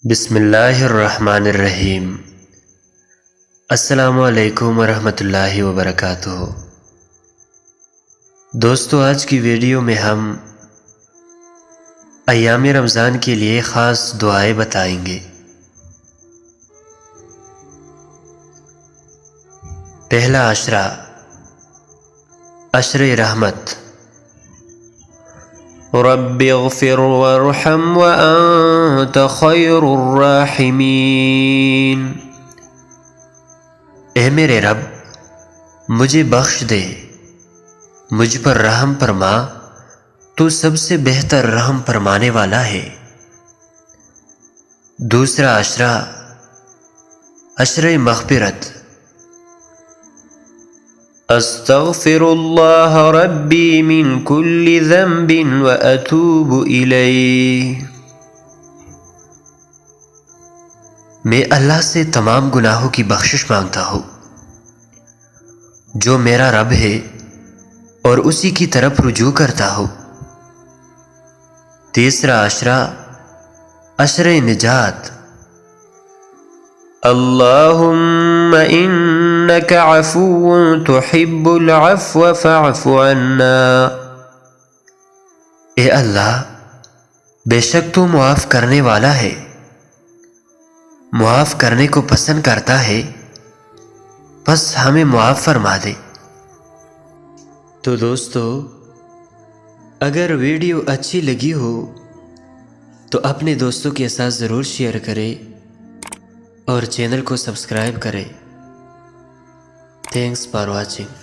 بسم اللہ الرحمن الرحیم۔ السلام علیکم ورحمۃ اللہ وبرکاتہ۔ دوستو، آج کی ویڈیو میں ہم ایام رمضان کے لیے خاص دعائیں بتائیں گے۔ پہلا عشرہ، عشر رحمت۔ رب اغفر وارحم وانت خیر الراحمین۔ اے میرے رب، مجھے بخش دے، مجھ پر رحم فرما، تو سب سے بہتر رحم فرمانے والا ہے۔ دوسرا عشرہ، عشر مغفرت۔ استغفر اللہ ربی من کل ذنب واتوب الیہ۔ میں اللہ سے تمام گناہوں کی بخشش مانگتا ہوں جو میرا رب ہے، اور اسی کی طرف رجوع کرتا ہوں۔ تیسرا عشرہ، عشر نجات۔ اللہم انک عفو تحب العفو فاعف عنا۔ اے اللہ، بے شک تو معاف کرنے والا ہے، معاف کرنے کو پسند کرتا ہے، بس ہمیں معاف فرما دے۔ تو دوستو، اگر ویڈیو اچھی لگی ہو تو اپنے دوستوں کے ساتھ ضرور شیئر کریں اور چینل کو سبسکرائب کریں۔ Thanks for watching.